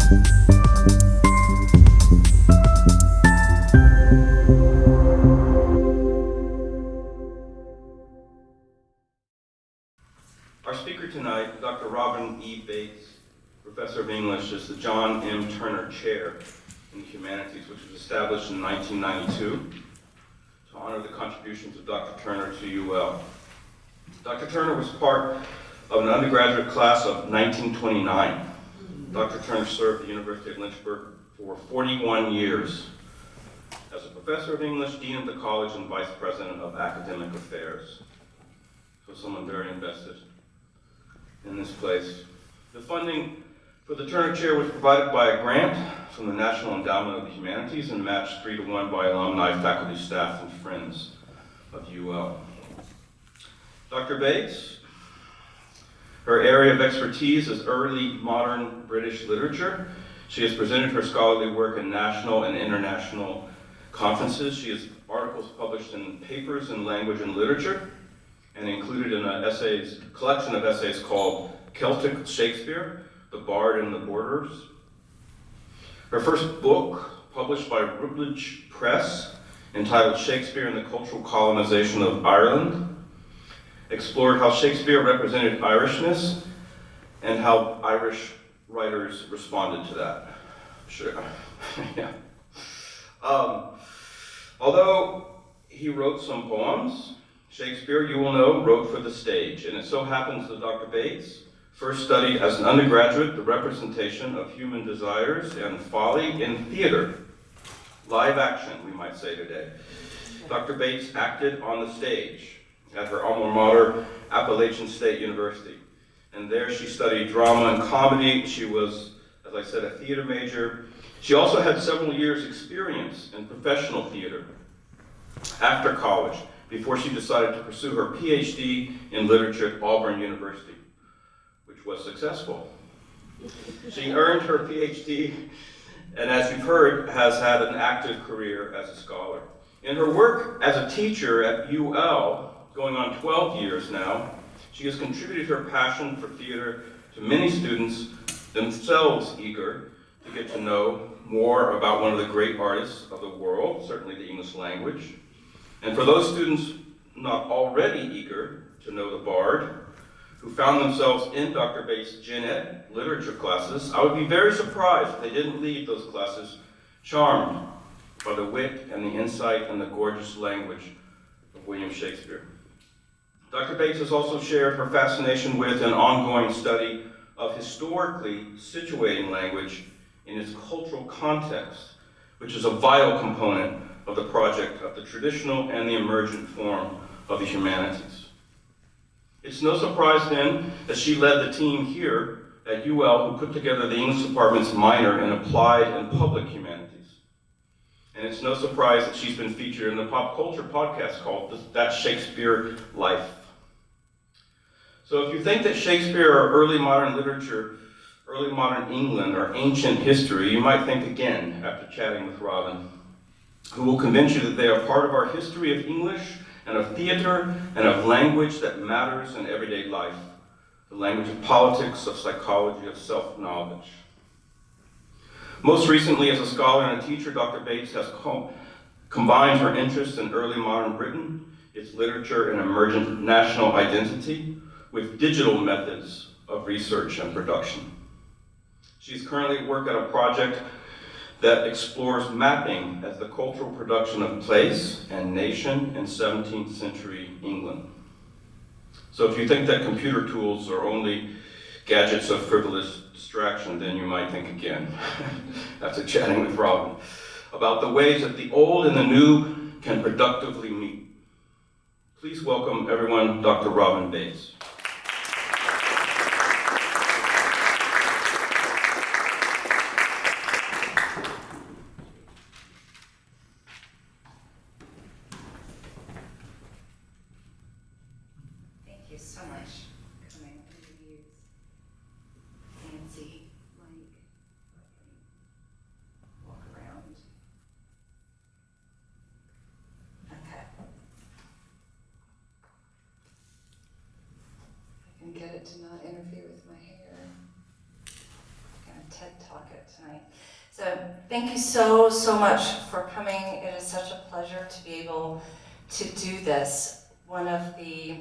Our speaker tonight, Dr. Robin E. Bates, Professor of English, is the John M. Turner Chair in the Humanities, which was established in 1992 to honor the contributions of Dr. Turner to UL. Dr. Turner was part of an undergraduate class of 1929. Dr. Turner served at the University of Lynchburg for 41 years as a professor of English, dean of the college, and vice president of academic affairs. So someone very invested in this place. The funding for the Turner Chair was provided by a grant from the National Endowment of the Humanities and matched 3-to-1 by alumni, faculty, staff, and friends of UL. Dr. Bates, her area of expertise is early modern British literature. She has presented her scholarly work in national and international conferences. She has articles published in Papers in Language and Literature and included in a collection of essays called Celtic Shakespeare, The Bard and the Borderers. Her first book, published by Routledge Press, entitled Shakespeare and the Cultural Colonization of Ireland, explored how Shakespeare represented Irishness and how Irish writers responded to that. Sure. Yeah. Although he wrote some poems, Shakespeare, you will know, wrote for the stage, and it so happens that Dr. Bates first studied as an undergraduate the representation of human desires and folly in theater. Live action, we might say today. Dr. Bates acted on the stage at her alma mater, Appalachian State University. And there she studied drama and comedy. She was, as I said, a theater major. She also had several years' experience in professional theater after college, before she decided to pursue her PhD in literature at Auburn University, which was successful. She earned her PhD, and as you've heard, has had an active career as a scholar. In her work as a teacher at UL, going on 12 years now, she has contributed her passion for theater to many students, themselves eager to get to know more about one of the great artists of the world, certainly the English language. And for those students not already eager to know the Bard, who found themselves in Dr. Bates' Gen Ed literature classes, I would be very surprised if they didn't leave those classes charmed by the wit and the insight and the gorgeous language of William Shakespeare. Dr. Bates has also shared her fascination with and ongoing study of historically situating language in its cultural context, which is a vital component of the project of the traditional and the emergent form of the humanities. It's no surprise then that she led the team here at UL who put together the English department's minor in applied and public humanities. And it's no surprise that she's been featured in the pop culture podcast called That's Shakespeare Life. So if you think that Shakespeare or early modern literature, early modern England, or ancient history, you might think again after chatting with Robin, who will convince you that they are part of our history of English and of theater and of language that matters in everyday life, the language of politics, of psychology, of self-knowledge. Most recently, as a scholar and a teacher, Dr. Bates has combined her interest in early modern Britain, its literature and emergent national identity, with digital methods of research and production. She's currently at work at a project that explores mapping as the cultural production of place and nation in 17th century England. So if you think that computer tools are only gadgets of frivolous distraction, then you might think again, after chatting with Robin, about the ways that the old and the new can productively meet. Please welcome everyone, Dr. Robin Bates. Get it to not interfere with my hair. Kind of TED Talk it tonight. So thank you so much for coming. It is such a pleasure to be able to do this. One of the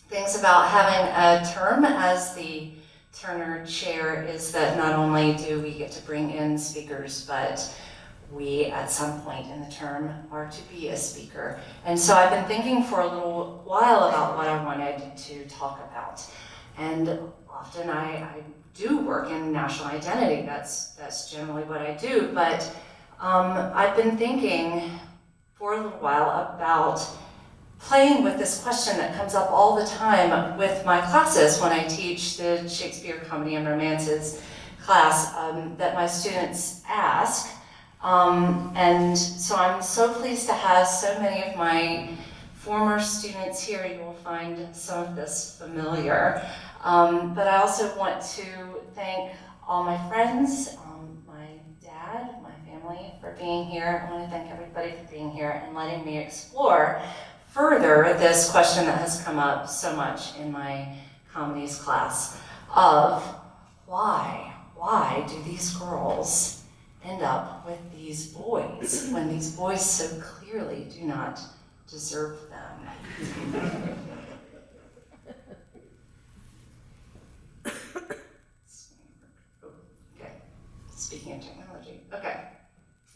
things about having a term as the Turner Chair is that not only do we get to bring in speakers, but we, at some point in the term, are to be a speaker. And so I've been thinking for a little while about what I wanted to talk about. And often I do work in national identity. That's generally what I do. But I've been thinking for a little while about playing with this question that comes up all the time with my classes when I teach the Shakespeare Comedy and Romances class that my students ask. And so I'm so pleased to have so many of my former students here. You will find some of this familiar. But I also want to thank all my friends, my dad, my family for being here. I want to thank everybody for being here and letting me explore further this question that has come up so much in my comedies class of why do these girls end up with these boys when these boys so clearly do not deserve them? Okay, speaking of technology. Okay,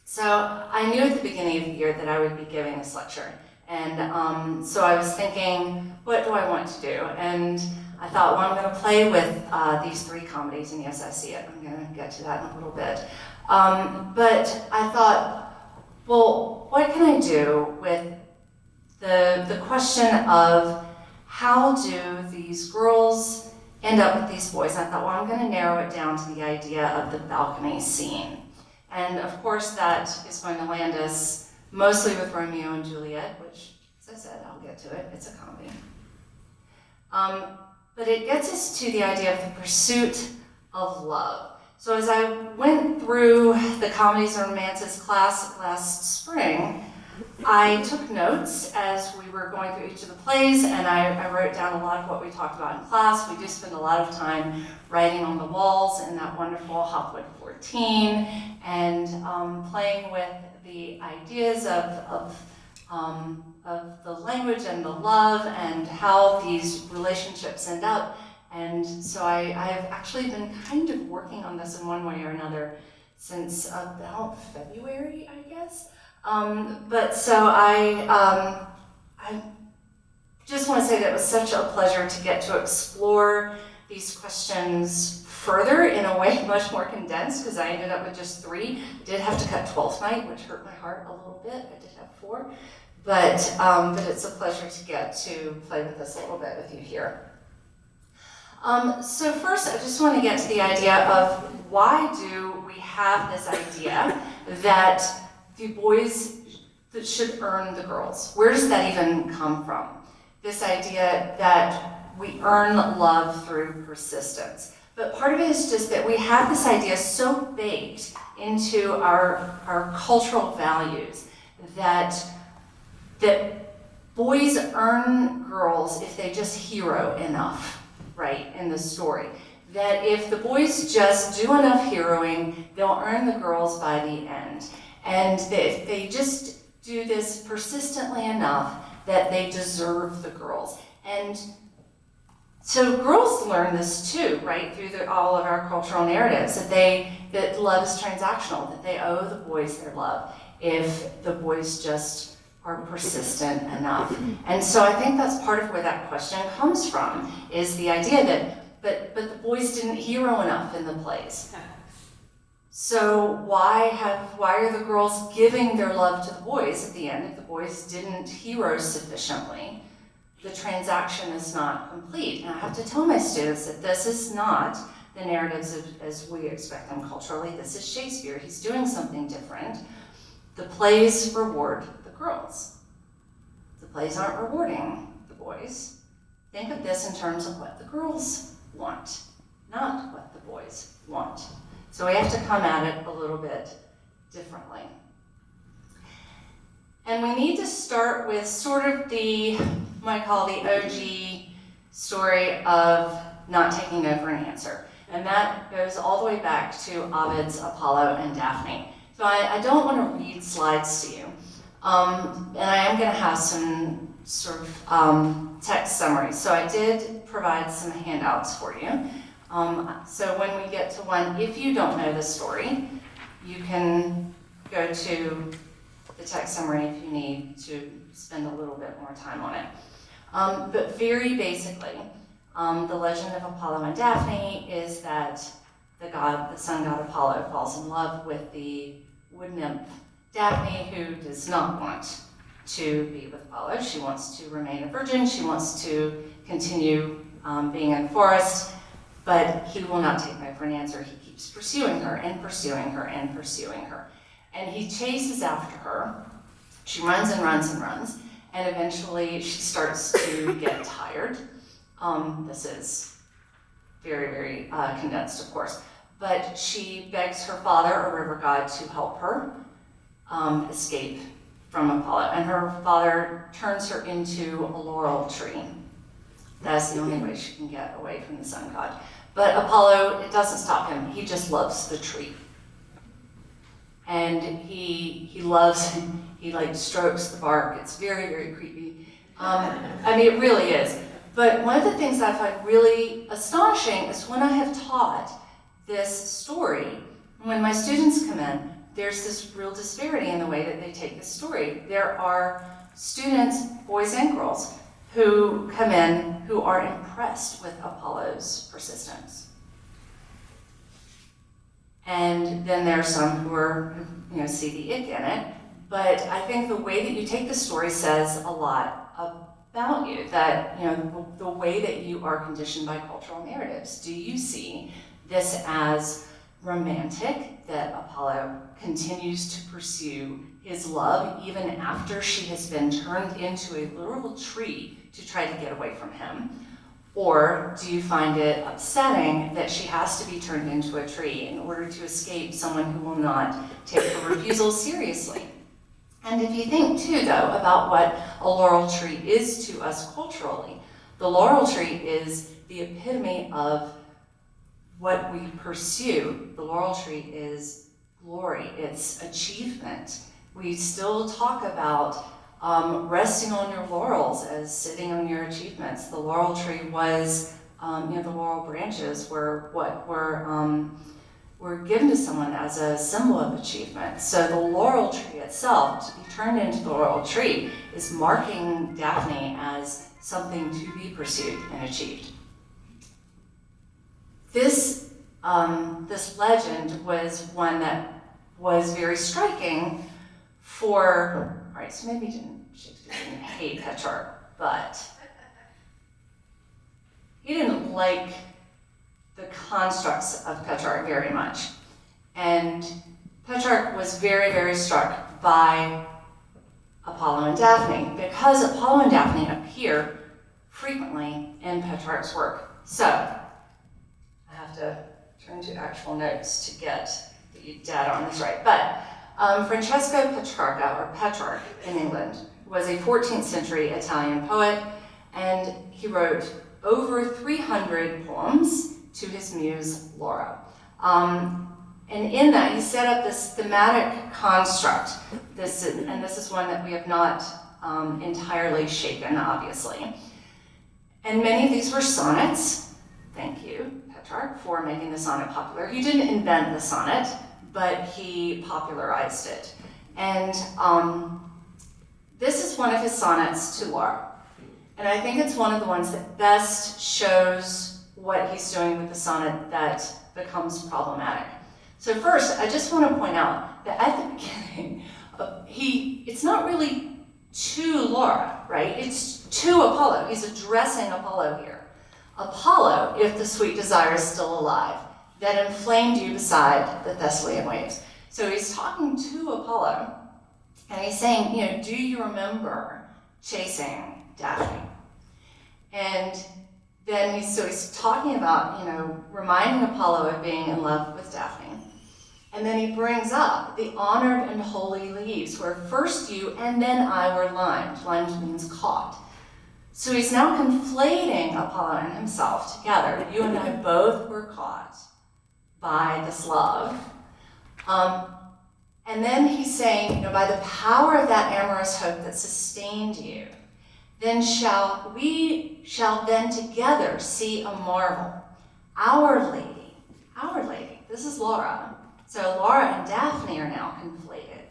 so I knew at the beginning of the year that I would be giving this lecture. And so I was thinking, what do I want to do? And I thought, well, I'm going to play with these three comedies, and yes, I see it. I'm going to get to that in a little bit. But I thought, well, what can I do with the question of how do these girls end up with these boys? I thought, well, I'm going to narrow it down to the idea of the balcony scene. And of course, that is going to land us mostly with Romeo and Juliet, which, as I said, I'll get to it. It's a comedy. But it gets us to the idea of the pursuit of love. So as I went through the comedies and romances class last spring, I took notes as we were going through each of the plays, and I wrote down a lot of what we talked about in class. We do spend a lot of time writing on the walls in that wonderful Hopwood 14, and playing with the ideas of the language and the love and how these relationships end up. And so I've actually been kind of working on this in one way or another since about February, I guess. But so I just want to say that it was such a pleasure to get to explore these questions further in a way much more condensed, because I ended up with just 3. I did have to cut 12th night, which hurt my heart a little bit. I did have 4. But it's a pleasure to get to play with this a little bit with you here. So first, I just want to get to the idea of why do we have this idea that the boys that should earn the girls? Where does that even come from? This idea that we earn love through persistence. But part of it is just that we have this idea so baked into our cultural values that boys earn girls if they just hero enough, right, in the story. That if the boys just do enough heroing, they'll earn the girls by the end. And if they just do this persistently enough, that they deserve the girls. And so girls learn this too, right, through all of our cultural narratives, that love is transactional, that they owe the boys their love if the boys just are persistent enough. And so I think that's part of where that question comes from, is the idea that, but the boys didn't hero enough in the plays. So why are the girls giving their love to the boys at the end if the boys didn't hero sufficiently? The transaction is not complete. And I have to tell my students that this is not the narratives as we expect them culturally. This is Shakespeare. He's doing something different. The plays reward the girls. The plays aren't rewarding the boys. Think of this in terms of what the girls want, not what the boys want. So we have to come at it a little bit differently. And we need to start with sort of the, what I call the OG story of not taking no for an answer. And that goes all the way back to Ovid's Apollo and Daphne. So I don't want to read slides to you. And I am going to have some sort of text summaries. So I did provide some handouts for you. So when we get to one, if you don't know the story, you can go to the text summary if you need to spend a little bit more time on it. But very basically, the legend of Apollo and Daphne is that the sun god Apollo falls in love with the wood nymph Daphne, who does not want to be with Apollo. She wants to remain a virgin. She wants to continue being in the forest, but he will not take no for an answer. He keeps pursuing her and pursuing her and pursuing her. And he chases after her. She runs and runs and runs, and eventually she starts to get tired. This is very, very condensed, of course. But she begs her father, a river god, to help her escape from Apollo. And her father turns her into a laurel tree. That's the only way she can get away from the sun god. But Apollo, it doesn't stop him. He just loves the tree. And he loves, he like strokes the bark. It's very, very creepy. I mean, it really is. But one of the things that I find really astonishing is when I have taught this story, when my students come in, there's this real disparity in the way that they take this story. There are students, boys and girls, who come in who are impressed with Apollo's persistence. And then there are some who are, see the ick in it. But I think the way that you take the story says a lot about you, that, the way that you are conditioned by cultural narratives. Do you see this as romantic, that Apollo continues to pursue his love even after she has been turned into a literal tree to try to get away from him? Or do you find it upsetting that she has to be turned into a tree in order to escape someone who will not take her refusal seriously? And if you think too, though, about what a laurel tree is to us culturally, the laurel tree is the epitome of what we pursue. The laurel tree is glory, it's achievement. We still talk about resting on your laurels as sitting on your achievements. The laurel tree was, the laurel branches were given to someone as a symbol of achievement. So the laurel tree itself, to be turned into the laurel tree, is marking Daphne as something to be pursued and achieved. This legend was one that was very striking for, all right, so maybe Shakespeare didn't hate Petrarch, but he didn't like the constructs of Petrarch very much. And Petrarch was very, very struck by Apollo and Daphne because Apollo and Daphne appear frequently in Petrarch's work. So I have to turn to actual notes to get the data on this right. But Francesco Petrarca, or Petrarch in England, was a 14th century Italian poet, and he wrote over 300 poems to his muse, Laura. And in that, he set up this thematic construct. This is one that we have not entirely shaken, obviously. And many of these were sonnets. Thank you, Petrarch, for making the sonnet popular. He didn't invent the sonnet, but he popularized it. And this is one of his sonnets to Laura. And I think it's one of the ones that best shows what he's doing with the sonnet that becomes problematic. So first, I just want to point out that at the beginning, it's not really to Laura, right? It's to Apollo. He's addressing Apollo here. Apollo, if the sweet desire is still alive, that inflamed you beside the Thessalian waves. So he's talking to Apollo, and he's saying, do you remember chasing Daphne? And then he's talking about, reminding Apollo of being in love with Daphne. And then he brings up the honored and holy leaves, where first you and then I were limed. Limed means caught. So he's now conflating Apollo and himself together. You and I both were caught by this love. And then he's saying, by the power of that amorous hope that sustained you, then we shall then together see a marvel. Our Lady, this is Laura. So Laura and Daphne are now conflated,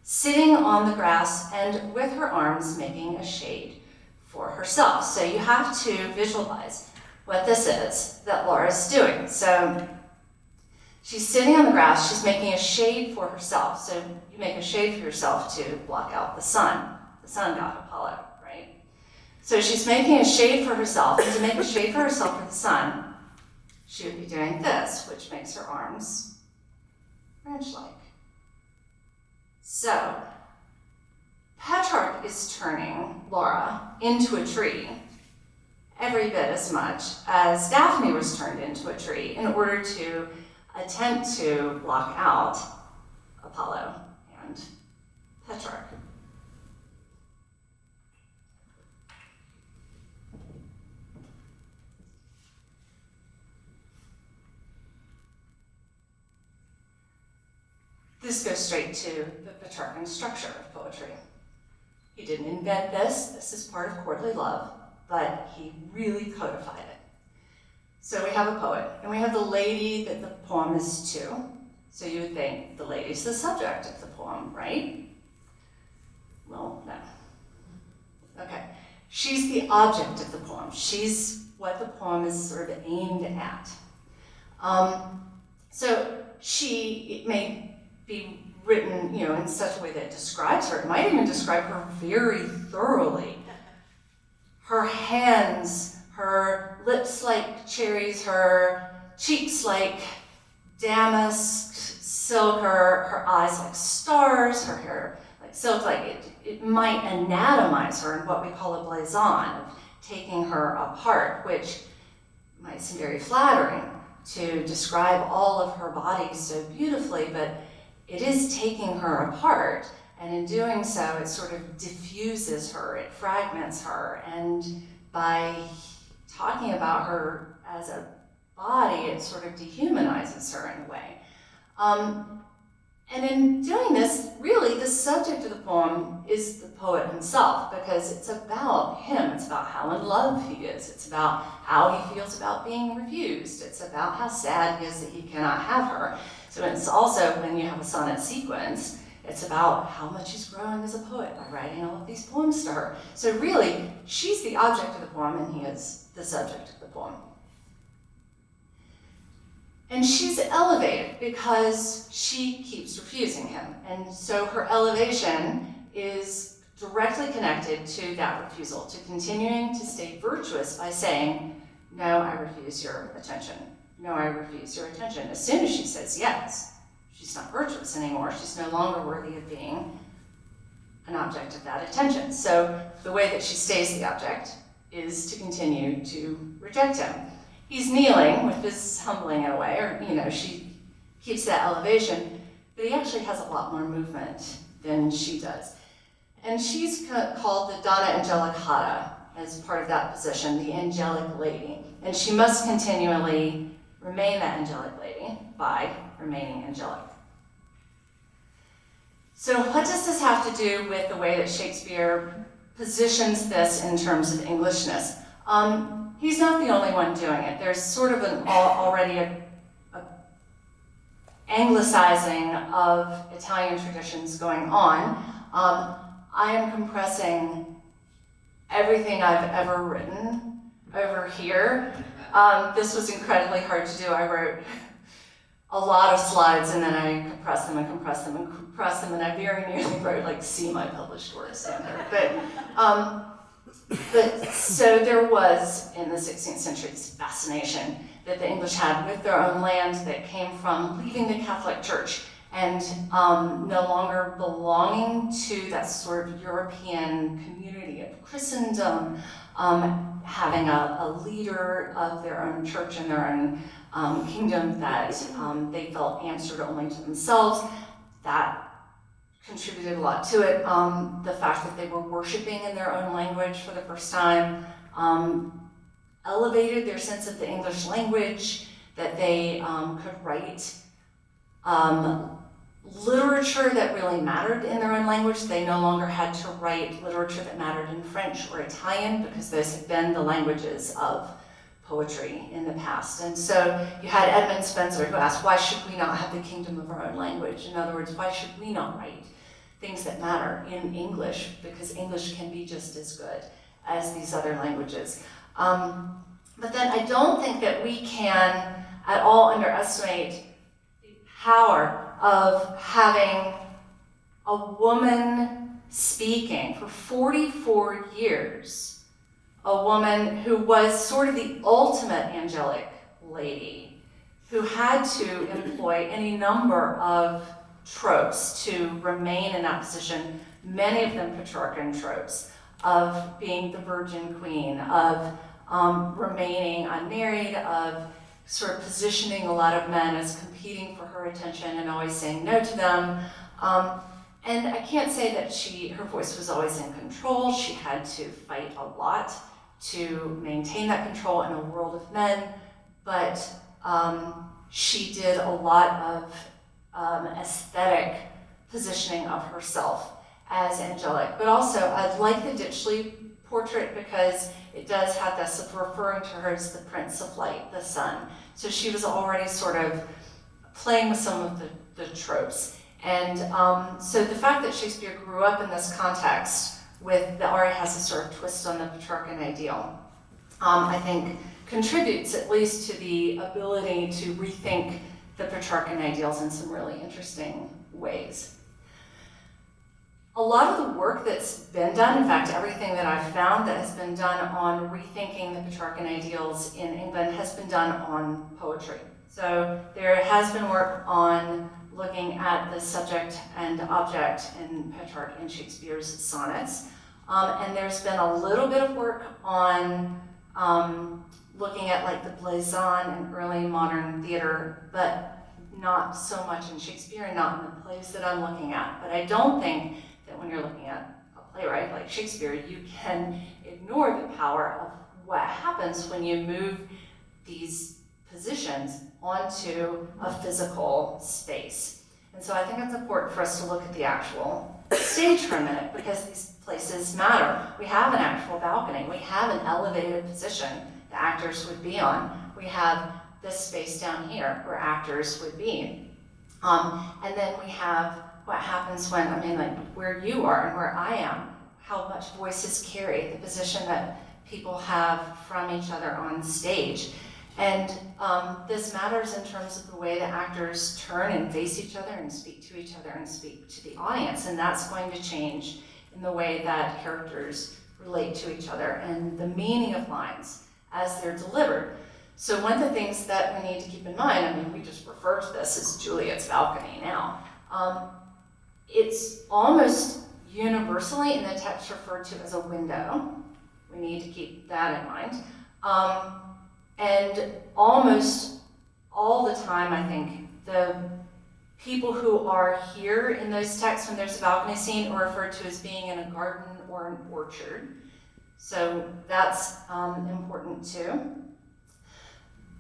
sitting on the grass and with her arms making a shade for herself. So you have to visualize what this is that Laura's doing. So she's sitting on the grass, she's making a shade for herself. So you make a shade for yourself to block out the sun god, Apollo, right? So she's making a shade for herself, and to make a shade for herself for the sun, she would be doing this, which makes her arms branch-like. So Petrarch is turning Laura into a tree every bit as much as Daphne was turned into a tree in order to attempt to block out Apollo and Petrarch. This goes straight to the Petrarchan structure of poetry. He didn't invent this is part of courtly love, but he really codified it. So we have a poet, and we have the lady that the poem is to. So you would think the lady's the subject of the poem, right? Well, no. Okay. She's the object of the poem. She's what the poem is sort of aimed at. So it may be written, in such a way that it describes her. It might even describe her very thoroughly. Her hands, her lips like cherries, her cheeks like damask silk, her eyes like stars, her hair like silk. Like it might anatomize her in what we call a blazon, of taking her apart, which might seem very flattering to describe all of her body so beautifully, but it is taking her apart, and in doing so, it sort of diffuses her, it fragments her, and by talking about her as a body, it sort of dehumanizes her in a way. And in doing this, really, the subject of the poem is the poet himself, because it's about him, it's about how in love he is, it's about how he feels about being refused, it's about how sad he is that he cannot have her. So it's also, when you have a sonnet sequence, it's about how much he's growing as a poet by writing all of these poems to her. So really, she's the object of the poem and he is the subject of the poem. And she's elevated because she keeps refusing him. And so her elevation is directly connected to that refusal, to continuing to stay virtuous by saying, no, I refuse your attention. No, I refuse your attention. As soon as she says yes, she's not virtuous anymore. She's no longer worthy of being an object of that attention. So the way that she stays the object is to continue to reject him. He's kneeling, which is humbling in a way, or, she keeps that elevation, but he actually has a lot more movement than she does. And she's called the Donna Angelicata as part of that position, the angelic lady. And she must continually remain that angelic lady by remaining angelic. So what does this have to do with the way that Shakespeare positions this in terms of Englishness? He's not the only one doing it. There's sort of already a anglicizing of Italian traditions going on. I am compressing everything I've ever written over here. This was incredibly hard to do. I wrote a lot of slides and then I compressed them and compressed them and compressed them, and I very nearly wrote like semi-published works in there. But so there was, in the 16th century, this fascination that the English had with their own land that came from leaving the Catholic Church and no longer belonging to that sort of European community of Christendom, having a leader of their own church and their own kingdom that they felt answered only to themselves. That contributed a lot to it. The fact that they were worshiping in their own language for the first time elevated their sense of the English language, that they could write literature that really mattered in their own language. They no longer had to write literature that mattered in French or Italian, because those had been the languages of poetry in the past. And so you had Edmund Spenser, who asked, why should we not have the kingdom of our own language? In other words, why should we not write things that matter in English? Because English can be just as good as these other languages. But then I don't think that we can at all underestimate the power of having a woman speaking for 44 years. A woman who was sort of the ultimate angelic lady, who had to employ any number of tropes to remain in that position, many of them Petrarchan tropes, of being the virgin queen, of remaining unmarried, of sort of positioning a lot of men as competing for her attention and always saying no to them. And I can't say that her voice was always in control. She had to fight a lot to maintain that control in a world of men, but she did a lot of aesthetic positioning of herself as angelic. But also, I like the Ditchley portrait because it does have this of referring to her as the Prince of Light, the sun. So she was already sort of playing with some of the tropes. And so the fact that Shakespeare grew up in this context with the aria has a sort of twist on the Petrarchan ideal, I think contributes at least to the ability to rethink the Petrarchan ideals in some really interesting ways. A lot of the work that's been done, in fact, everything that I've found that has been done on rethinking the Petrarchan ideals in England has been done on poetry. So there has been work on looking at the subject and object in Petrarch and Shakespeare's sonnets. And there's been a little bit of work on looking at like the blazon in early modern theater, but not so much in Shakespeare and not in the plays that I'm looking at. But I don't think that when you're looking at a playwright like Shakespeare, you can ignore the power of what happens when you move these positions onto a physical space. And so I think it's important for us to look at the actual stage for a minute, because these places matter. We have an actual balcony. We have an elevated position the actors would be on. We have this space down here where actors would be. And then we have what happens when, like where you are and where I am, how much voices carry, the position that people have from each other on stage. And this matters in terms of the way that actors turn and face each other and speak to each other and speak to the audience. And that's going to change in the way that characters relate to each other and the meaning of lines as they're delivered. So one of the things that we need to keep in mind, we just refer to this as Juliet's balcony now. It's almost universally in the text referred to as a window. We need to keep that in mind. And almost all the time, I think, the people who are here in those texts when there's a balcony scene are referred to as being in a garden or an orchard. So that's important too.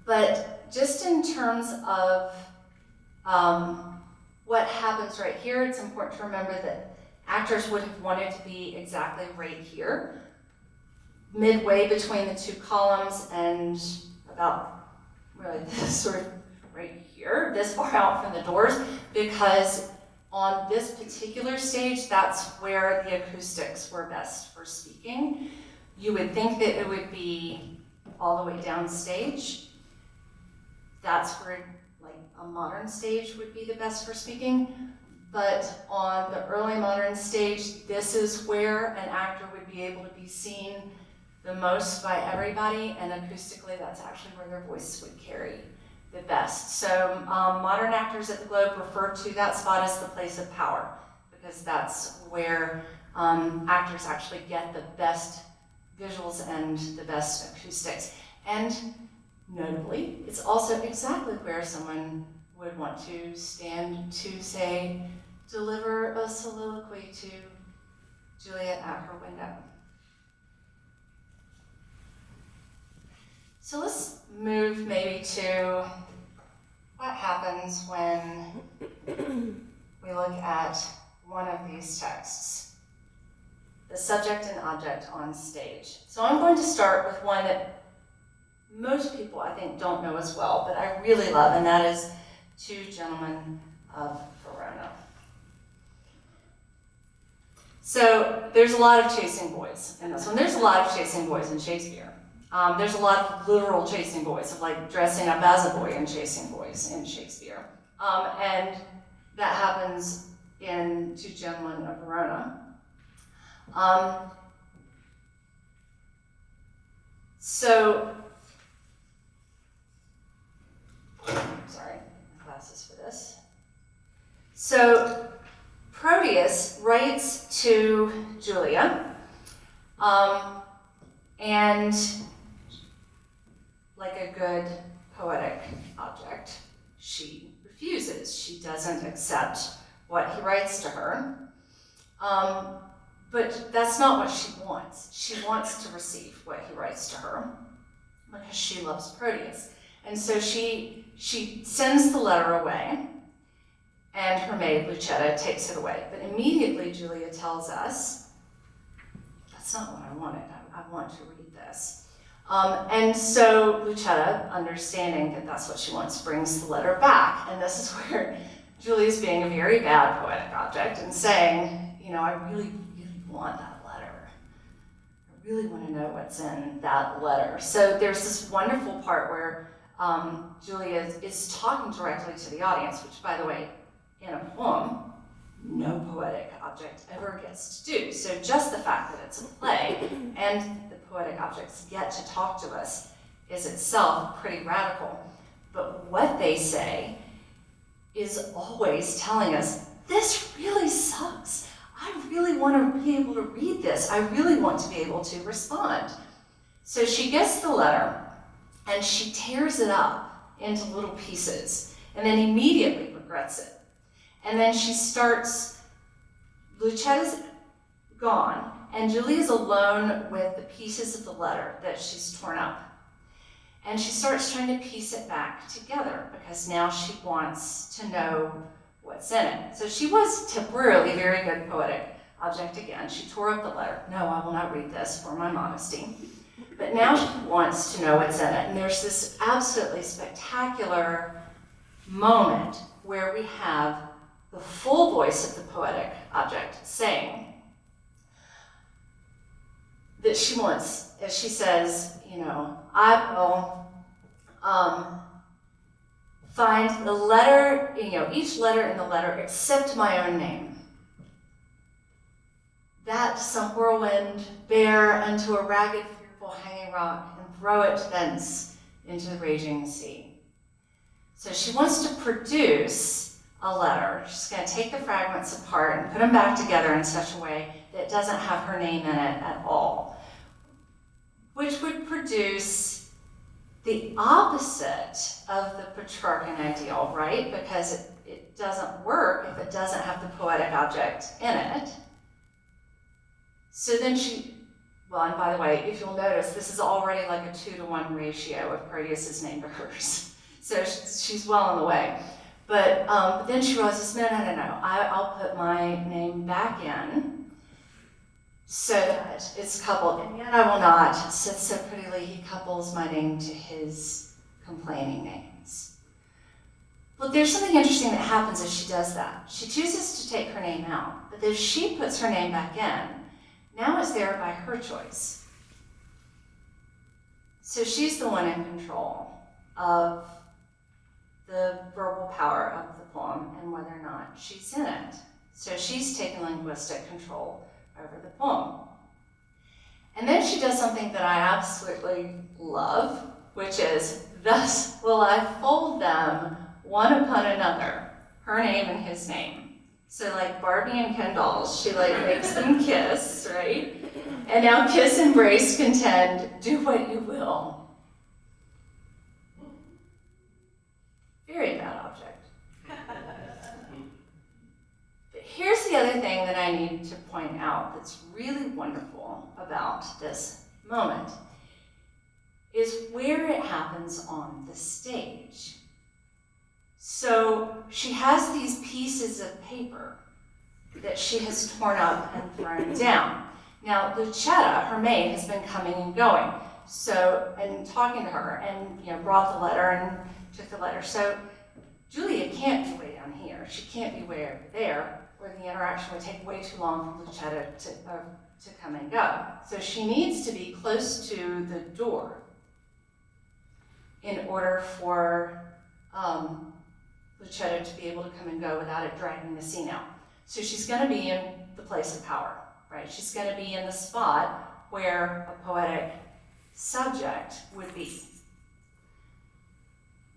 But just in terms of what happens right here, it's important to remember that actors would have wanted to be exactly right here, midway between the two columns and about really this sort of right here, this far out from the doors, because on this particular stage, that's where the acoustics were best for speaking. You would think that it would be all the way down stage. That's where like a modern stage would be the best for speaking. But on the early modern stage, this is where an actor would be able to be seen the most by everybody, and acoustically, that's actually where their voice would carry the best. So modern actors at the Globe refer to that spot as the place of power, because that's where actors actually get the best visuals and the best acoustics. And notably, it's also exactly where someone would want to stand to say deliver a soliloquy to Juliet at her window. So let's move maybe to what happens when we look at one of these texts, the subject and object on stage. So I'm going to start with one that most people, I think, don't know as well, but I really love, and that is Two Gentlemen of Verona. So there's a lot of chasing boys in this one. There's a lot of chasing boys in Shakespeare. There's a lot of literal chasing boys, of like dressing up as a boy and chasing boys in Shakespeare. And that happens in Two Gentlemen of Verona. Sorry, my glasses for this. So Proteus writes to Julia, and like a good poetic object, she refuses. She doesn't accept what he writes to her. But that's not what she wants. She wants to receive what he writes to her because she loves Proteus. And so she sends the letter away, and her maid, Lucetta, takes it away. But immediately Julia tells us, that's not what I wanted. I want to read this. And so Lucetta, understanding that that's what she wants, brings the letter back. And this is where Julia's being a very bad poetic object and saying, I really, really want that letter. I really want to know what's in that letter. So there's this wonderful part where Julia is talking directly to the audience, which, by the way, in a poem, no poetic object ever gets to do. So just the fact that it's a play and the poetic objects get to talk to us is itself pretty radical. But what they say is always telling us, this really sucks. I really want to be able to read this. I really want to be able to respond. So she gets the letter and she tears it up into little pieces and then immediately regrets it. And then she starts, Lucetta's gone, and Julia's alone with the pieces of the letter that she's torn up. And she starts trying to piece it back together because now she wants to know what's in it. So she was temporarily a very good poetic object again. She tore up the letter. No, I will not read this for my modesty. But now she wants to know what's in it. And there's this absolutely spectacular moment where we have the full voice of the poetic object saying that she wants, as she says, I will find the letter, each letter in the letter except my own name. That some whirlwind bear unto a ragged, fearful hanging rock, and throw it thence into the raging sea. So she wants to produce a letter. She's going to take the fragments apart and put them back together in such a way that it doesn't have her name in it at all, which would produce the opposite of the Petrarchan ideal, right? Because it doesn't work if it doesn't have the poetic object in it. So then and by the way, if you'll notice, this is already like a 2-to-1 ratio of Proteus's name to hers. So she's well on the way. But then she realizes, no, I'll put my name back in so that it's coupled. And yet I will not, said so prettily, he couples my name to his complaining names. Well, there's something interesting that happens as she does that. She chooses to take her name out, but if she puts her name back in, now it's there by her choice. So she's the one in control of the verbal power of the poem and whether or not she's in it. So she's taken linguistic control over the poem. And then she does something that I absolutely love, which is, thus will I fold them one upon another, her name and his name. So like Barbie and Ken dolls, she makes them kiss, right? And now kiss, embrace, contend, do what you will. Very bad object. But I need to point out that's really wonderful about this moment is where it happens on the stage. So she has these pieces of paper that she has torn up and thrown down. Now, Lucetta, her maid, has been coming and going, and talking to her, and brought the letter and took the letter. So Julia can't be way down here. She can't be way over there, where the interaction would take way too long for Lucetta to come and go. So she needs to be close to the door in order for Lucetta to be able to come and go without it dragging the scene out. So she's going to be in the place of power, right? She's going to be in the spot where a poetic subject would be.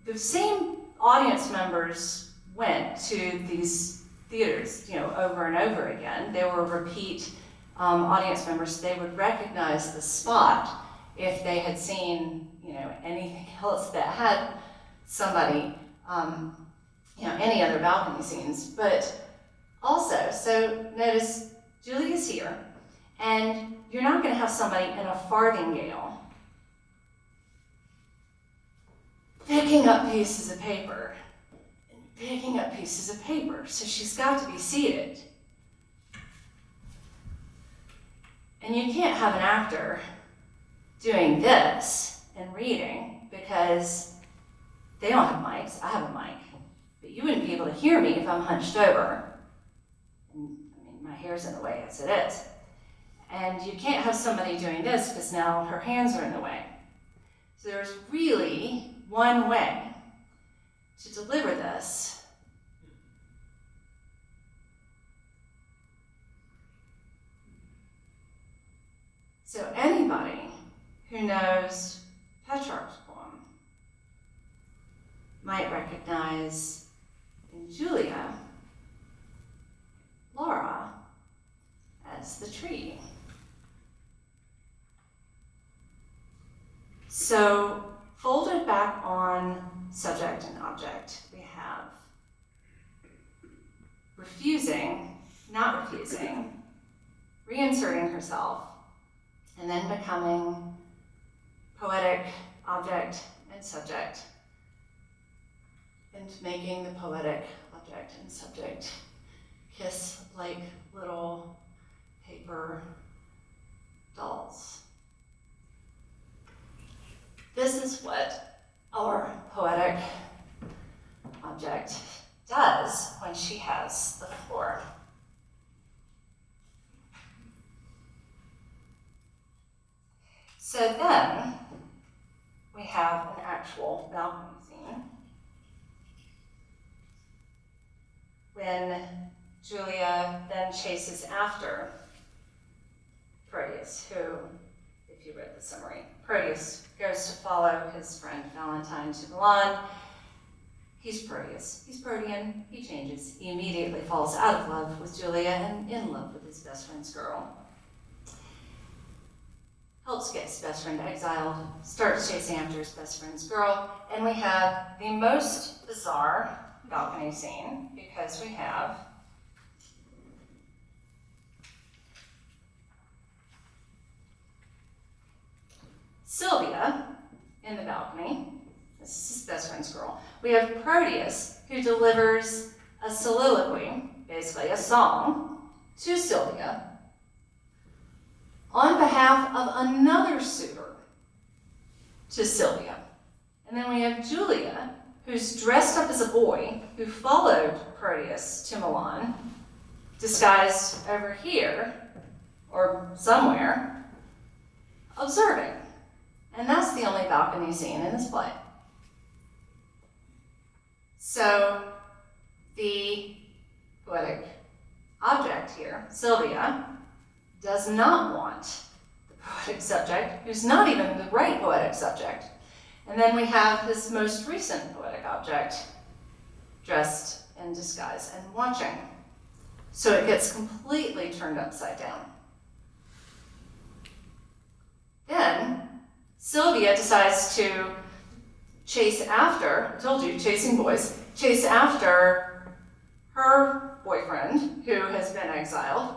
The same audience members went to these theaters, over and over again. They were repeat audience members. They would recognize the spot if they had seen, anything else that had somebody, any other balcony scenes. But also, so notice Julia's here, and you're not going to have somebody in a farthingale picking up pieces of paper and picking up pieces of paper. So she's got to be seated. And you can't have an actor doing this and reading because they don't have mics. I have a mic. But you wouldn't be able to hear me if I'm hunched over. And, my hair's in the way as it is. And you can't have somebody doing this because now her hands are in the way. So there's really one way to deliver this. So anybody who knows Petrarch's poem might recognize in Julia, Laura as the tree. So folded back on subject and object, we have refusing, not refusing, reinserting herself, and then becoming poetic object and subject, and making the poetic object and subject kiss like little paper dolls. This is what our poetic object does when she has the floor. So then we have an actual balcony scene when Julia then chases after Proteus, who, if you read the summary, Proteus goes to follow his friend Valentine to Milan. He's Proteus, he's Protean, he changes. He immediately falls out of love with Julia and in love with his best friend's girl. Helps get his best friend exiled, starts chasing after his best friend's girl, and we have the most bizarre balcony scene because we have Sylvia in the balcony. This is his best friend's girl. We have Proteus, who delivers a soliloquy, basically a song, to Sylvia on behalf of another suitor to Sylvia. And then we have Julia, who's dressed up as a boy, who followed Proteus to Milan, disguised over here, or somewhere, observing. And that's the only balcony scene in this play. So the poetic object here, Sylvia, does not want the poetic subject, who's not even the right poetic subject. And then we have his most recent poetic object, dressed in disguise and watching. So it gets completely turned upside down. Then Sylvia decides to chase after, I told you, chasing boys, chase after her boyfriend, who has been exiled,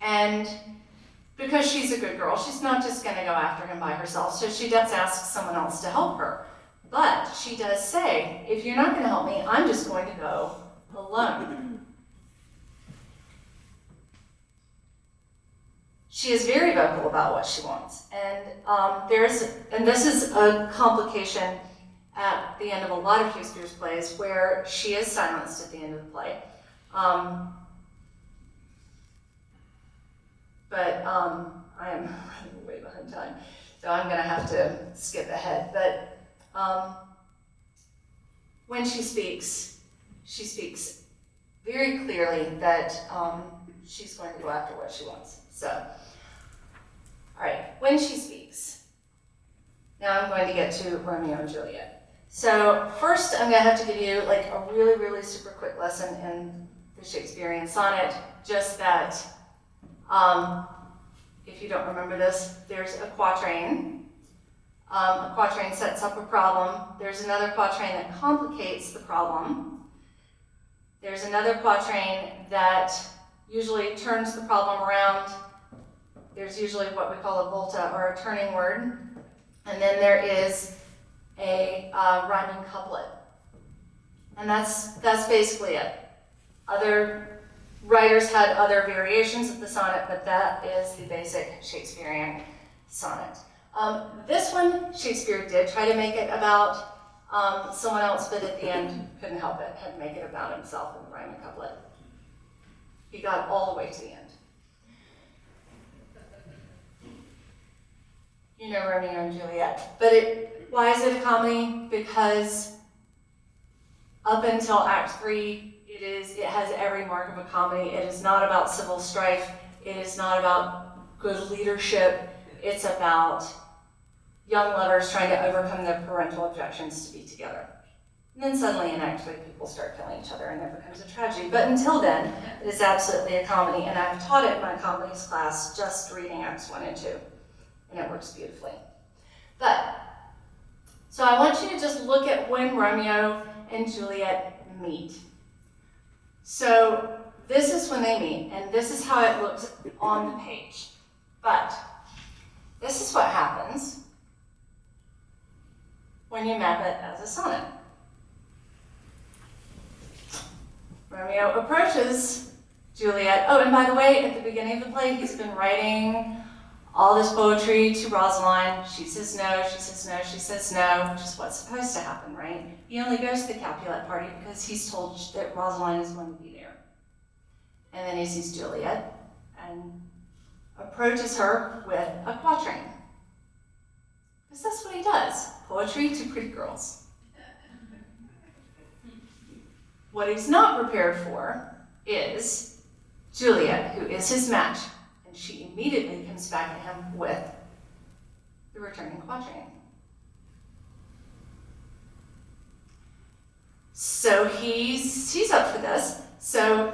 and because she's a good girl, she's not just going to go after him by herself, so she does ask someone else to help her. But she does say, if you're not going to help me, I'm just going to go alone. She is very vocal about what she wants, and this is a complication at the end of a lot of Shakespeare's plays, where she is silenced at the end of the play. But I am running way behind time, so I'm going to have to skip ahead. But when she speaks very clearly that she's going to go after what she wants. So, all right, when she speaks. Now I'm going to get to Romeo and Juliet. So first I'm going to have to give you like a really, really super quick lesson in the Shakespearean sonnet, just that if you don't remember this, there's a quatrain. A quatrain sets up a problem. There's another quatrain that complicates the problem. There's another quatrain that usually turns the problem around. There's usually what we call a volta, or a turning word. And then there is a rhyming couplet. And that's basically it. Other writers had other variations of the sonnet, but that is the basic Shakespearean sonnet. This one, Shakespeare did try to make it about someone else, but at the end couldn't help it, had to make it about himself in the rhyming couplet. He got all the way to the end. You know Romeo and Juliet. But why is it a comedy? Because up until Act 3, it has every mark of a comedy. It is not about civil strife. It is not about good leadership. It's about young lovers trying to overcome their parental objections to be together. And then suddenly in Act 3, people start killing each other and it becomes a tragedy. But until then, it is absolutely a comedy. And I've taught it in my comedies class just reading Acts 1 and 2. And it works beautifully. So I want you to just look at when Romeo and Juliet meet. So this is when they meet, and this is how it looks on the page. But this is what happens when you map it as a sonnet. Romeo approaches Juliet. Oh, and by the way, at the beginning of the play, he's been writing all this poetry to Rosaline. She says no, she says no, she says no, which is what's supposed to happen, right? He only goes to the Capulet party because he's told that Rosaline is going to be there. And then he sees Juliet and approaches her with a quatrain. Because that's what he does, poetry to pretty girls. What he's not prepared for is Juliet, who is his match. And she immediately comes back at him with the returning quatrain. So he's up for this. So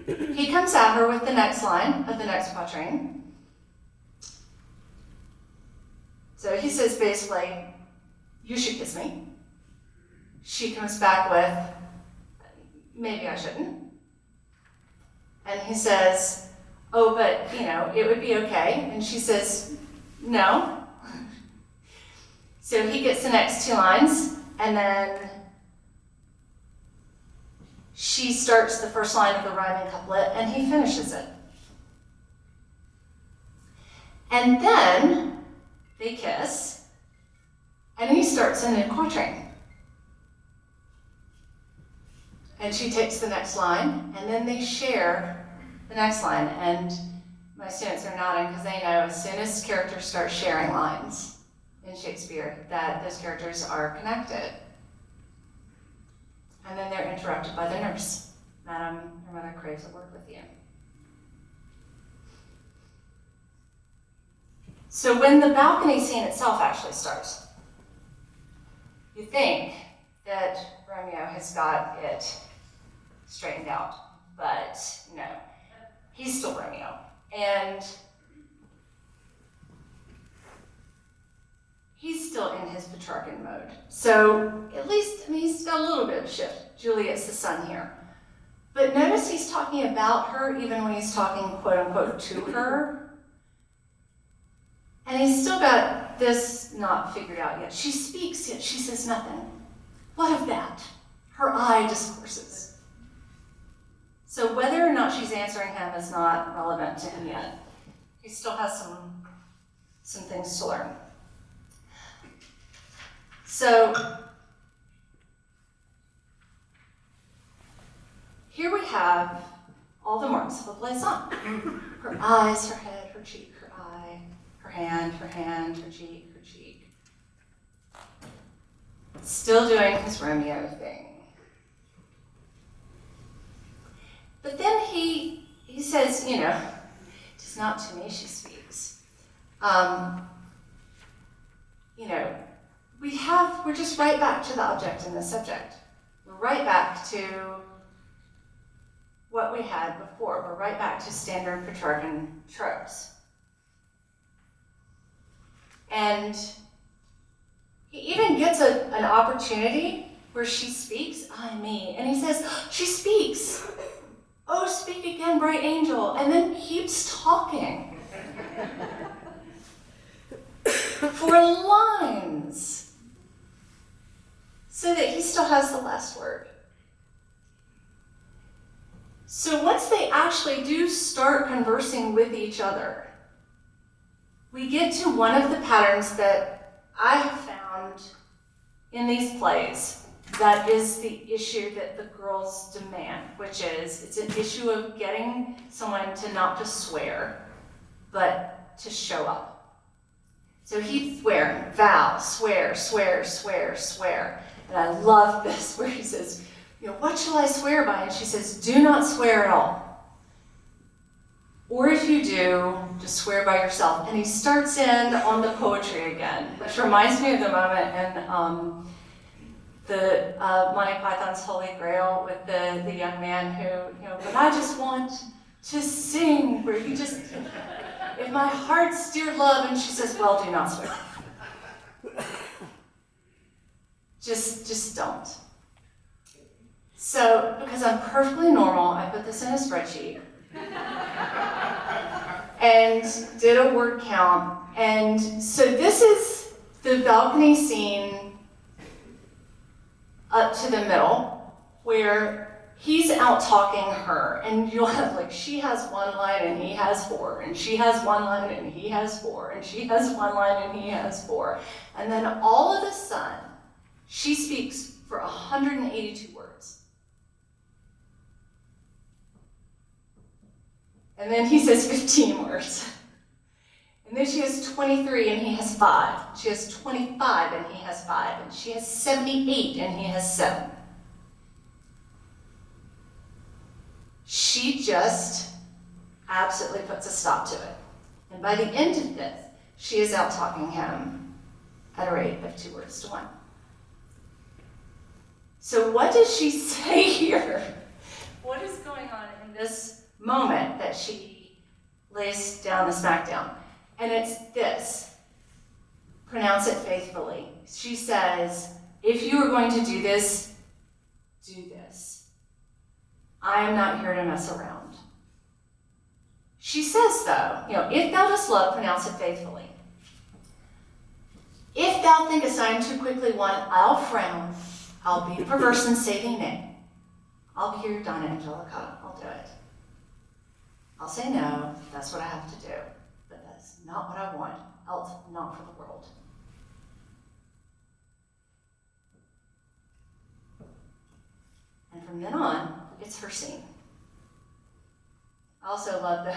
he comes at her with the next line of the next quatrain. So he says basically, you should kiss me. She comes back with, maybe I shouldn't. And he says, oh, but, it would be okay. And she says, no. So he gets the next two lines, and then she starts the first line of the rhyming couplet, and he finishes it. And then they kiss, and he starts a new quatrain. And she takes the next line, and then they share the next line. And my students are nodding because they know as soon as characters start sharing lines in Shakespeare that those characters are connected. And then they're interrupted by the nurse. Madam, your mother craves a word with you. So when the balcony scene itself actually starts, you think that Romeo has got it straightened out, but no, he's still Romeo. And he's still in his Petrarchan mode. So at least, he's got a little bit of a shift. Juliet's the sun here. But notice he's talking about her even when he's talking, quote unquote, to her. And he's still got this not figured out yet. She speaks, yet she says nothing. What of that? Her eye discourses. So whether or not she's answering him is not relevant to him yet. He still has some things to learn. So here we have all the marks of a blazon. Her eyes, her head, her cheek, her eye, her hand, her cheek, her cheek. Still doing his Romeo thing. But then he says, you know, "'Tis not to me she speaks." You know, we're just right back to the object and the subject. We're right back to what we had before. We're right back to standard Petrarchan tropes. And he even gets an opportunity where she speaks, "I, me," and he says, "She speaks. Oh, speak again, bright angel," and then keeps talking for lines so that he still has the last word. So once they actually do start conversing with each other, we get to one of the patterns that I have found in these plays that is the issue that the girls demand, which is it's an issue of getting someone to not just swear, but to show up. So he's swearing, vow, swear, swear, swear, swear. And I love this where he says, you know, "What shall I swear by?" And she says, "Do not swear at all. Or if you do, just swear by yourself." And he starts in on the poetry again, which reminds me of the moment in the Monty Python's Holy Grail with the young man who, you know, "But I just want to sing," where he just, "If my heart's dear love," and she says, "Well, do not swear." Just don't. So, because I'm perfectly normal, I put this in a spreadsheet and did a word count. And so this is the balcony scene up to the middle, where he's out talking her, and you'll have like, she has one line and he has four, and she has one line and he has four, and she has one line and he has four. And then all of a sudden, she speaks for 182 words. And then he says 15 words. And then she has 23 and he has 5. She has 25 and he has 5. And she has 78 and he has 7. She just absolutely puts a stop to it. And by the end of this, she is out talking him at a rate of 2 words to 1. So what does she say here? What is going on in this moment that she lays down the smackdown? And it's this: pronounce it faithfully. She says, if you are going to do this, do this. I am not here to mess around. She says, though, you know, if thou dost love, pronounce it faithfully. If thou thinkest I am too quickly won, I'll frown. I'll be perverse and say thee nay. I'll be your Donna Angelica. I'll do it. I'll say no, that's what I have to do. But that's not what I want, else not for the world. And from then on, it's her scene. I also love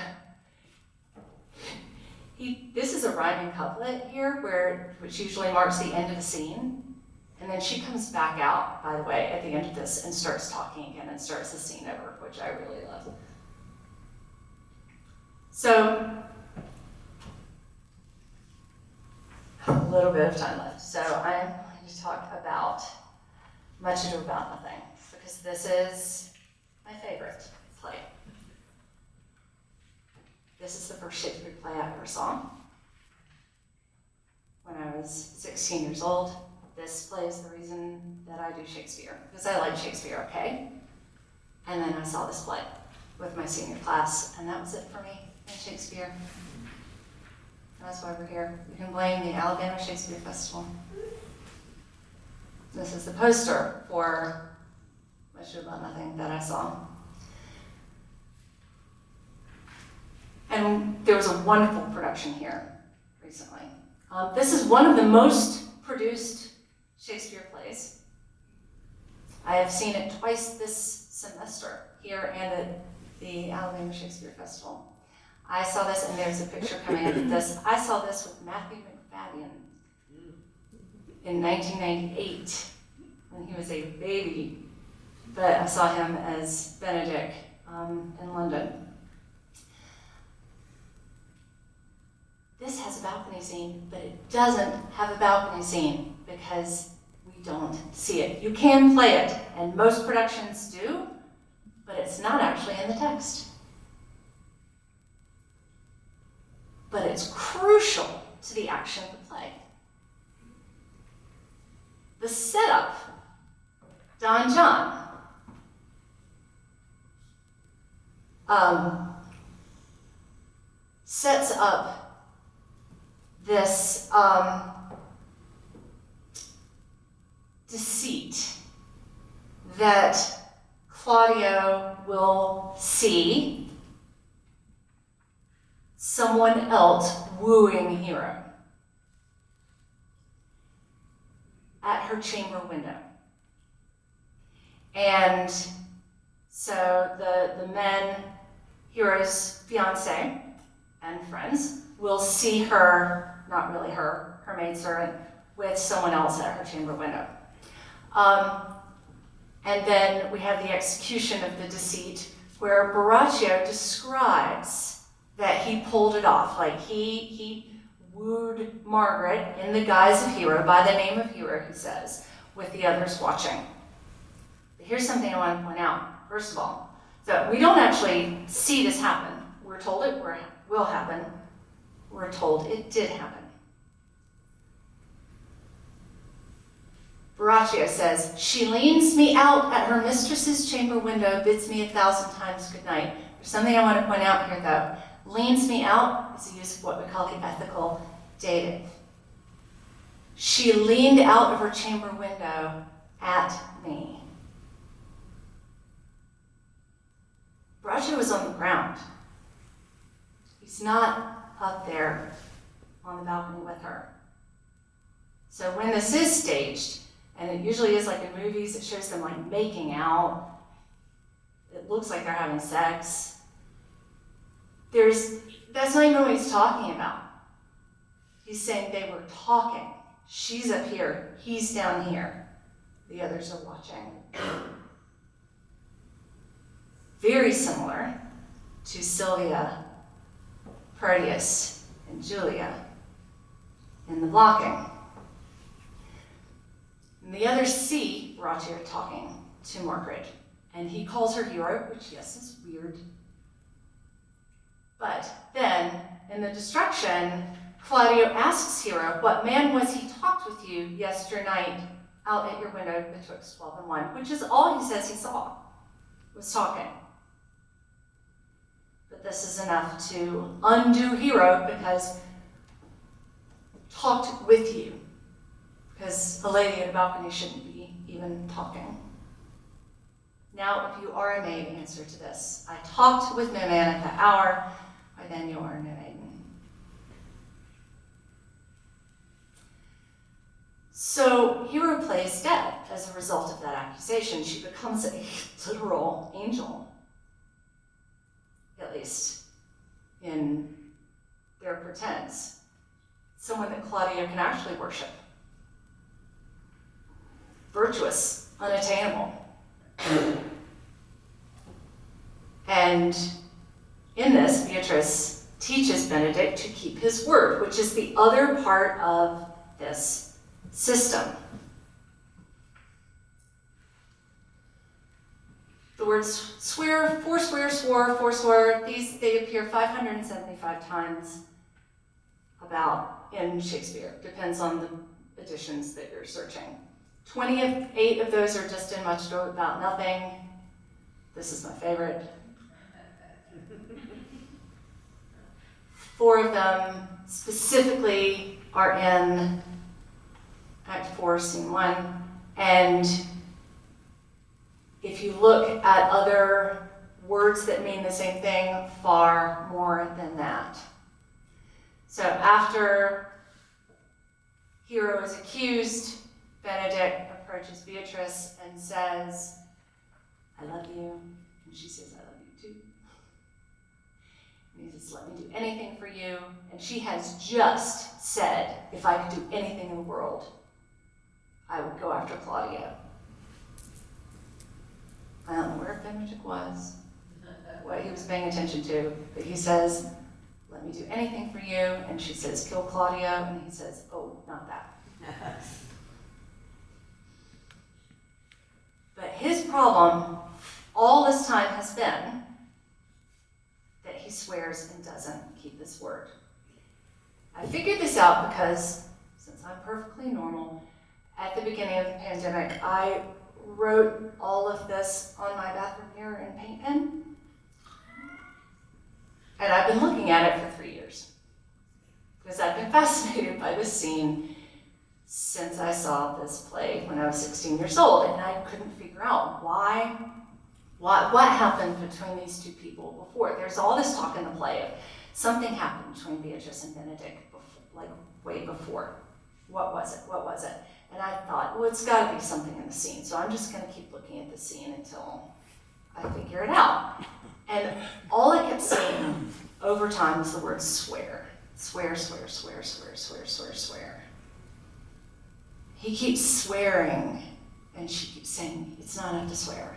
this is a rhyming couplet here, which usually marks the end of the scene. And then she comes back out, by the way, at the end of this and starts talking again and starts the scene over, which I really love. So, I have a little bit of time left. So I'm going to talk about Much Ado About Nothing, because this is my favorite play. This is the first Shakespeare play I ever saw. When I was 16 years old, this play is the reason that I do Shakespeare, because I like Shakespeare, okay? And then I saw this play with my senior class, and that was it for me in Shakespeare. That's why we're here. We can blame the Alabama Shakespeare Festival. This is the poster for Much Ado About Nothing that I saw. And there was a wonderful production here recently. This is one of the most produced Shakespeare plays. I have seen it twice this semester, here and at the Alabama Shakespeare Festival. I saw this, and there's a picture coming up of this. I saw this with Matthew McFadden in 1998 when he was a baby, but I saw him as Benedict in London. This has a balcony scene, but it doesn't have a balcony scene because we don't see it. You can play it, and most productions do, but it's not actually in the text. But it's crucial to the action of the play. The setup, Don John, sets up this deceit that Claudio will see someone else wooing Hero at her chamber window. And so the men, Hero's fiance and friends, will see her, not really her maidservant, with someone else at her chamber window. And then we have the execution of the deceit, where Borachio describes that he pulled it off, like he wooed Margaret in the guise of Hero, by the name of Hero, he says, with the others watching. But here's something I want to point out, first of all. So we don't actually see this happen. We're told it will happen. We're told it did happen. Borachio says, "She leans me out at her mistress's chamber window, bids me 1,000 times good night." There's something I want to point out here, though. Leans me out is the use of what we call the ethical dative. She leaned out of her chamber window at me. Borachio was on the ground. He's not up there on the balcony with her. So when this is staged, and it usually is like in movies, it shows them like making out. It looks like they're having sex. That's not even what he's talking about. He's saying they were talking. She's up here, he's down here. The others are watching. Very similar to Sylvia, Proteus, and Julia in the blocking. And the others see Borachio talking to Margaret, and he calls her Hero, which, yes, is weird. But then, in the destruction, Claudio asks Hero, "What man was he talked with you yesternight out at your window betwixt 12 and 1?" Which is all he says he saw, was talking. But this is enough to undo Hero, because talked with you. Because a lady at a balcony shouldn't be even talking. Now, if you are a maid, answer to this. "I talked with no man at that hour, why then you are no maiden." So Hero plays dead as a result of that accusation. She becomes a literal angel, at least in their pretense. Someone that Claudio can actually worship. Virtuous, unattainable. And in this, Beatrice teaches Benedict to keep his word, which is the other part of this system. The words swear, forswear, swore, forswore, they appear 575 times in Shakespeare. Depends on the editions that you're searching. 28 of those are just in Much Ado About Nothing. This is my favorite. 4 of them specifically are in Act 4, Scene 1, and if you look at other words that mean the same thing, far more than that. So after Hero is accused, Benedict approaches Beatrice and says, I love you, and she says, I love you too. And he says, let me do anything for you, and she has just said, if I could do anything in the world, I would go after Claudio. I don't know where Benedict was, what he was paying attention to, but he says, let me do anything for you, and she says, kill Claudio, and he says, oh, not that. But his problem all this time has been that he swears and doesn't keep his word. I figured this out because, since I'm perfectly normal, at the beginning of the pandemic, I wrote all of this on my bathroom mirror in paint pen. And I've been looking at it for 3 years. Because I've been fascinated by this scene since I saw this play when I was 16 years old. And I couldn't figure out what happened between these 2 people before. There's all this talk in the play of something happened between Beatrice and Benedict, like way before. What was it? And I thought, well, it's got to be something in the scene. So I'm just going to keep looking at the scene until I figure it out. And all I kept saying over time was the word swear. Swear, swear, swear, swear, swear, swear, swear. He keeps swearing, and she keeps saying, it's not enough to swear.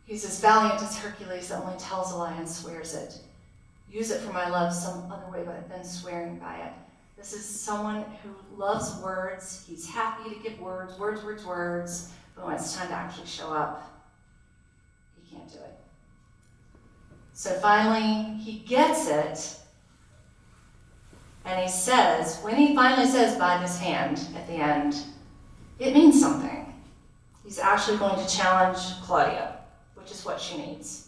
He's as valiant as Hercules that only tells a lie and swears it. Use it for my love some other way than swearing by it. This is someone who loves words. He's happy to give words, but when it's time to actually show up, he can't do it. So finally, he gets it, and he says, when he finally says, by this hand, at the end, it means something. He's actually going to challenge Claudia, which is what she needs.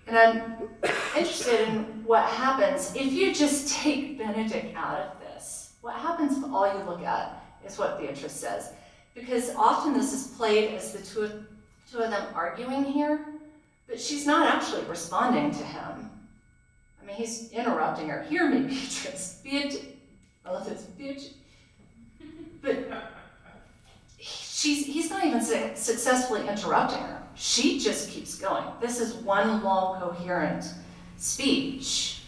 And I'm interested in what happens if you just take Benedict out of this. What happens if all you look at is what Beatrice says? Because often this is played as the two of them arguing here, but she's not actually responding to him. I mean, he's interrupting her. Hear me, Beatrice. I love this, Beatrice. But he's not even successfully interrupting her. She just keeps going. This is one long, coherent speech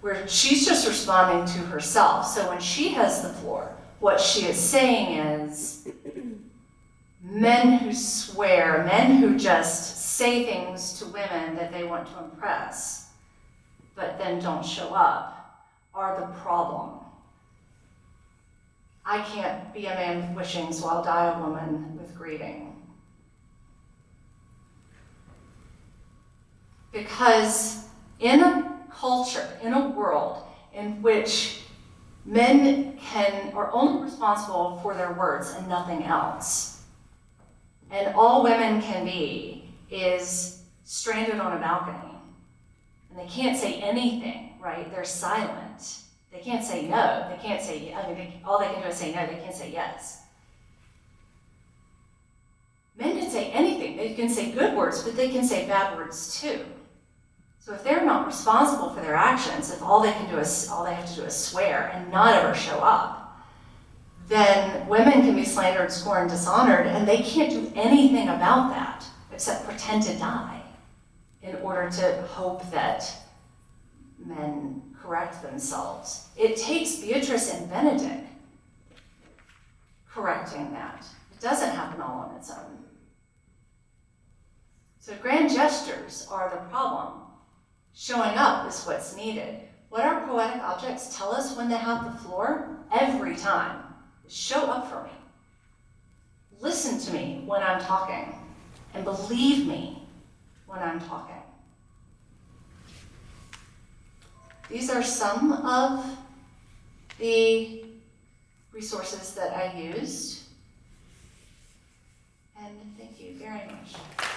where she's just responding to herself. So when she has the floor, what she is saying is, men who swear, men who just say things to women that they want to impress, but then don't show up, are the problem. I can't be a man with wishings while die a woman with grieving. Because in a culture, in a world in which men are only responsible for their words and nothing else, and all women can be is stranded on a balcony, and they can't say anything, right? They're silent. They can't say no. They can't say, all they can do is say no. They can't say yes. Men can say anything. They can say good words, but they can say bad words too. So if they're not responsible for their actions, if all they have to do is swear and not ever show up, then women can be slandered, scorned, dishonored, and they can't do anything about that except pretend to die in order to hope that men correct themselves. It takes Beatrice and Benedict correcting that. It doesn't happen all on its own. So grand gestures are the problem. Showing up is what's needed. What our poetic objects tell us when they have the floor, every time, is show up for me. Listen to me when I'm talking, and believe me when I'm talking. These are some of the resources that I used. And thank you very much.